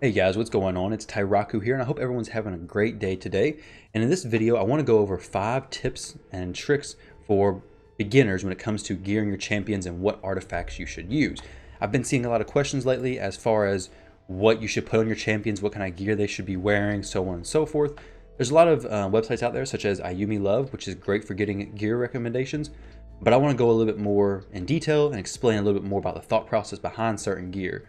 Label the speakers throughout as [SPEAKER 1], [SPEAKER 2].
[SPEAKER 1] Hey guys, what's going on? It's Tyraku here, and I hope everyone's having a great day today. And in this video, I want to go over 5 tips and tricks for beginners when it comes to gearing your champions and what artifacts you should use. I've been seeing a lot of questions lately as far as what you should put on your champions, what kind of gear they should be wearing, so on and so forth. There's a lot of websites out there, such as Ayumi Love, which is great for getting gear recommendations. But I want to go a little bit more in detail and explain a little bit more about the thought process behind certain gear.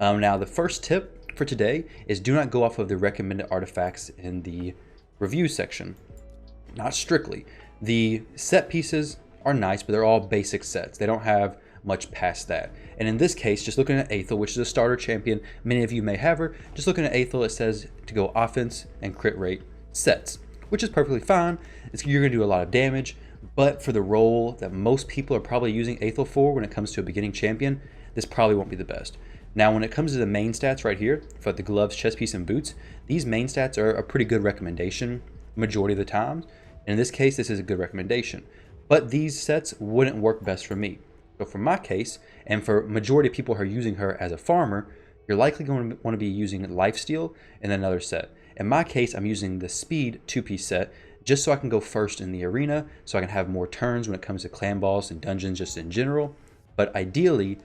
[SPEAKER 1] Now, the first tip for today is do not go off of the recommended artifacts in the review section. Not strictly. The set pieces are nice, but they're all basic sets. They don't have much past that. And in this case, just looking at Aethel, which is a starter champion, many of you may have her, just looking at Aethel, it says to go offense and crit rate sets, which is perfectly fine. You're going to do a lot of damage, but for the role that most people are probably using Aethel for when it comes to a beginning champion, this probably won't be the best. Now, when it comes to the main stats right here, for the gloves, chest piece, and boots, these main stats are a pretty good recommendation majority of the time. And in this case, this is a good recommendation. But these sets wouldn't work best for me. So for my case, and for majority of people who are using her as a farmer, you're likely going to want to be using Lifesteal and another set. In my case, I'm using the Speed 2-piece set just so I can go first in the arena, so I can have more turns when it comes to clan boss and dungeons just in general. But ideally,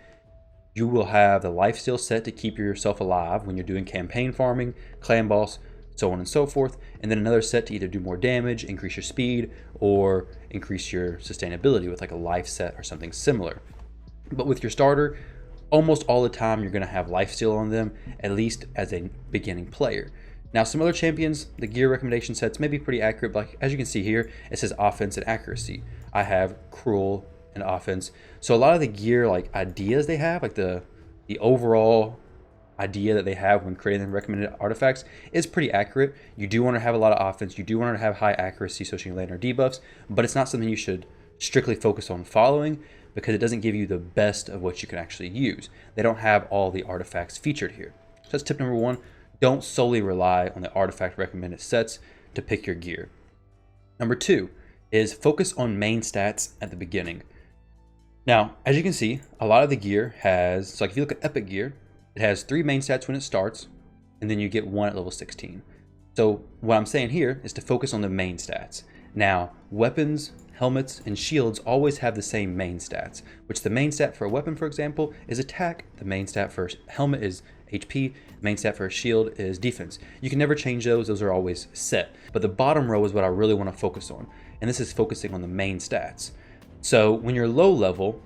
[SPEAKER 1] you will have the lifesteal set to keep yourself alive when you're doing campaign farming, clan boss, so on and so forth, and then another set to either do more damage, increase your speed, or increase your sustainability with like a life set or something similar. But with your starter, almost all the time you're going to have lifesteal on them, at least as a beginning player. Now, some other champions, the gear recommendation sets may be pretty accurate, but like, as you can see here, it says offense and accuracy. I have cruel and offense. So a lot of the gear like ideas they have, like the overall idea that they have when creating the recommended artifacts is pretty accurate. You do want to have a lot of offense, you do want to have high accuracy so you can land our debuffs, but it's not something you should strictly focus on following because it doesn't give you the best of what you can actually use. They don't have all the artifacts featured here. So that's tip number 1. Don't solely rely on the artifact recommended sets to pick your gear. Number 2 is focus on main stats at the beginning. Now, as you can see, a lot of the gear has, so like if you look at epic gear, it has 3 main stats when it starts, and then you get 1 at level 16. So what I'm saying here is to focus on the main stats. Now, weapons, helmets, and shields always have the same main stats, which the main stat for a weapon, for example, is attack. The main stat for a helmet is HP. The main stat for a shield is defense. You can never change those are always set. But the bottom row is what I really want to focus on, and this is focusing on the main stats. So when you're low level,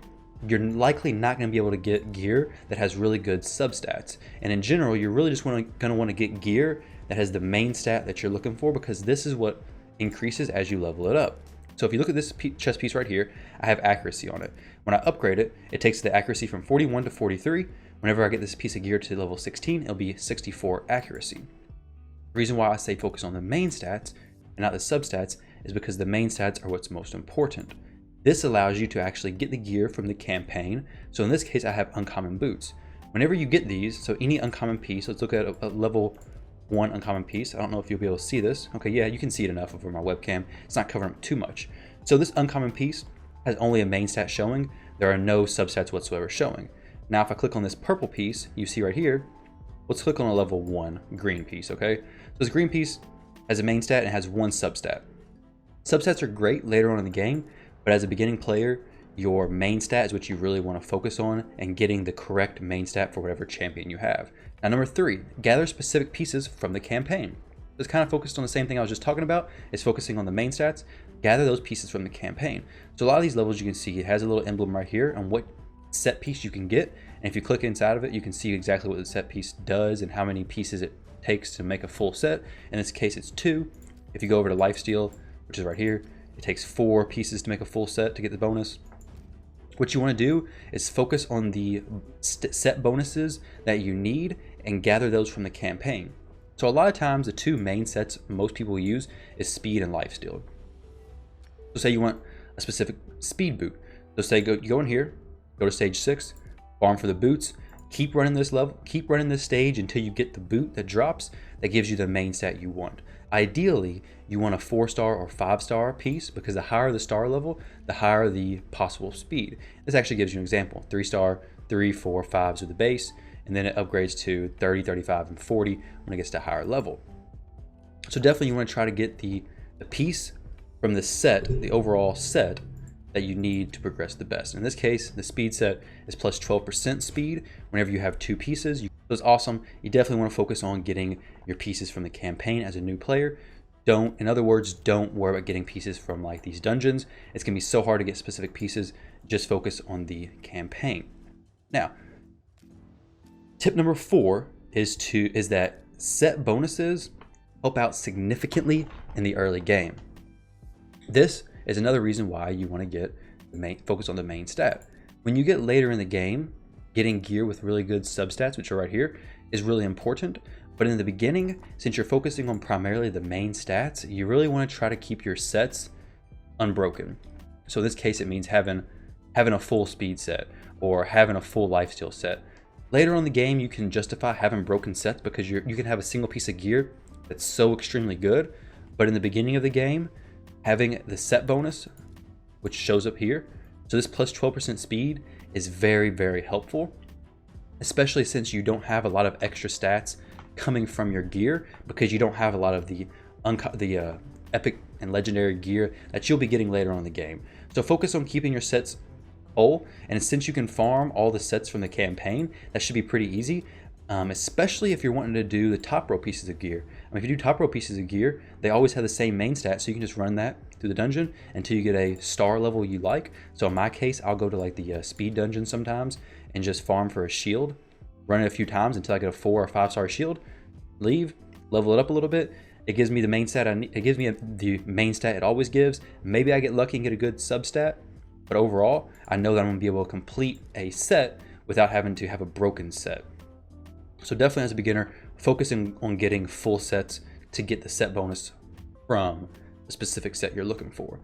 [SPEAKER 1] you're likely not going to be able to get gear that has really good substats. And in general, you're really just going to want to get gear that has the main stat that you're looking for, because this is what increases as you level it up. So if you look at this chest piece right here, I have accuracy on it. When I upgrade it, it takes the accuracy from 41 to 43. Whenever I get this piece of gear to level 16, it'll be 64 accuracy. The reason why I say focus on the main stats and not the substats is because the main stats are what's most important. This allows you to actually get the gear from the campaign. So in this case, I have uncommon boots. Whenever you get these, so any uncommon piece, let's look at a level 1 uncommon piece. I don't know if you'll be able to see this. Okay, yeah, you can see it enough over my webcam. It's not covering up too much. So this uncommon piece has only a main stat showing. There are no substats whatsoever showing. Now, if I click on this purple piece, you see right here, let's click on a level 1 green piece, okay? So this green piece has a main stat and has 1 substat. Substats are great later on in the game, but as a beginning player, your main stat is what you really want to focus on and getting the correct main stat for whatever champion you have. Now, number 3, gather specific pieces from the campaign. It's kind of focused on the same thing I was just talking about. It's focusing on the main stats. Gather those pieces from the campaign. So a lot of these levels you can see, it has a little emblem right here on what set piece you can get. And if you click inside of it, you can see exactly what the set piece does and how many pieces it takes to make a full set. In this case, it's 2. If you go over to Lifesteal, which is right here, it takes 4 pieces to make a full set to get the bonus. What you want to do is focus on the set bonuses that you need and gather those from the campaign. So a lot of times the 2 main sets most people use is speed and lifesteal. So say you want a specific speed boot. So say you go in here, go to stage 6, farm for the boots, keep running this level, keep running this stage until you get the boot that drops that gives you the main stat you want. Ideally, you want a 4-star or 5-star piece, because the higher the star level, the higher the possible speed. This actually gives you an example. 3-star, 3, 4, 5s are the base, and then it upgrades to 30, 35, and 40 when it gets to higher level. So definitely you want to try to get the piece from the set, the overall set that you need to progress the best. In this case, the speed set is plus 12% speed whenever you have 2 pieces. So it's awesome. You definitely want to focus on getting your pieces from the campaign as a new player. In other words, don't worry about getting pieces from like these dungeons. It's gonna be so hard to get specific pieces. Just focus on the campaign. Now, tip number 4 is that set bonuses help out significantly in the early game. This is another reason why you want to get focus on the main stat. When you get later in the game, getting gear with really good substats, which are right here, is really important. But in the beginning, since you're focusing on primarily the main stats, you really want to try to keep your sets unbroken. So in this case, it means having a full speed set or having a full lifesteal set. Later on in the game, you can justify having broken sets because you can have a single piece of gear that's so extremely good. But in the beginning of the game, having the set bonus, which shows up here, so this plus 12% speed is very, very helpful, especially since you don't have a lot of extra stats coming from your gear because you don't have a lot of the epic and legendary gear that you'll be getting later on in the game. So focus on keeping your sets whole, and since you can farm all the sets from the campaign, that should be pretty easy, especially if you're wanting to do the top row pieces of gear. I mean, if you do top row pieces of gear, they always have the same main stat, so you can just run that through the dungeon until you get a star level you like. So in my case, I'll go to like the speed dungeon sometimes and just farm for a shield, run it a few times until I get a 4 or 5 star shield, leave, level it up a little bit. It gives me the main stat it gives me the main stat it always gives. Maybe I get lucky and get a good substat, but overall, I know that I'm gonna be able to complete a set without having to have a broken set. So definitely as a beginner, focusing on getting full sets to get the set bonus from the specific set you're looking for.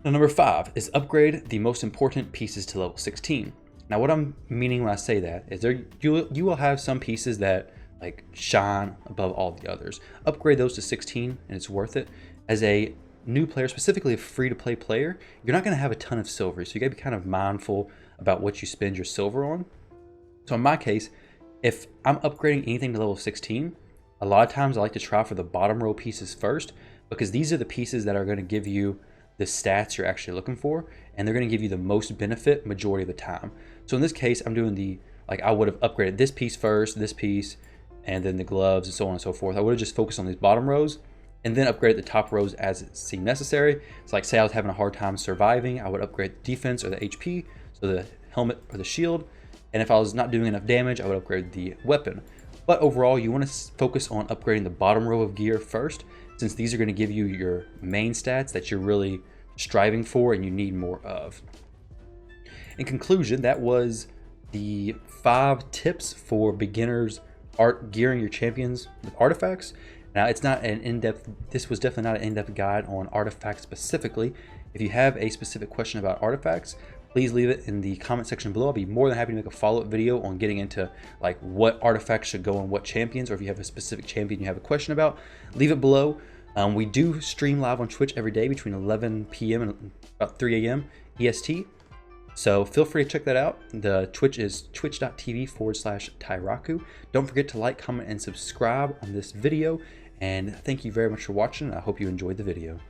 [SPEAKER 1] Now, number 5 is upgrade the most important pieces to level 16. Now, what I'm meaning when I say that is you will have some pieces that like shine above all the others. Upgrade those to 16 and it's worth it. As a new player, specifically a free-to-play player, you're not going to have a ton of silver, so you got to be kind of mindful about what you spend your silver on. So in my case, if I'm upgrading anything to level 16, a lot of times I like to try for the bottom row pieces first, because these are the pieces that are going to give you the stats you're actually looking for, and they're going to give you the most benefit majority of the time. So in this case, I'm doing I would have upgraded this piece first, this piece, and then the gloves and so on and so forth. I would have just focused on these bottom rows and then upgrade the top rows as it seemed necessary. It's like, say I was having a hard time surviving, I would upgrade the defense or the HP, so the helmet or the shield. And if I was not doing enough damage, I would upgrade the weapon. But overall, you want to focus on upgrading the bottom row of gear first, since these are going to give you your main stats that you're really striving for and you need more of. In conclusion, that was the 5 tips for beginners gearing your champions with artifacts. Now, it's not an in-depth, this was definitely not an in-depth guide on artifacts specifically. If you have a specific question about artifacts, please leave it in the comment section below. I'll be more than happy to make a follow-up video on getting into like what artifacts should go on what champions, or if you have a specific champion you have a question about, leave it below. We do stream live on Twitch every day between 11 p.m. and about 3 a.m. EST. So feel free to check that out. The Twitch is twitch.tv/Tyraku. Don't forget to like, comment, and subscribe on this video. And thank you very much for watching. I hope you enjoyed the video.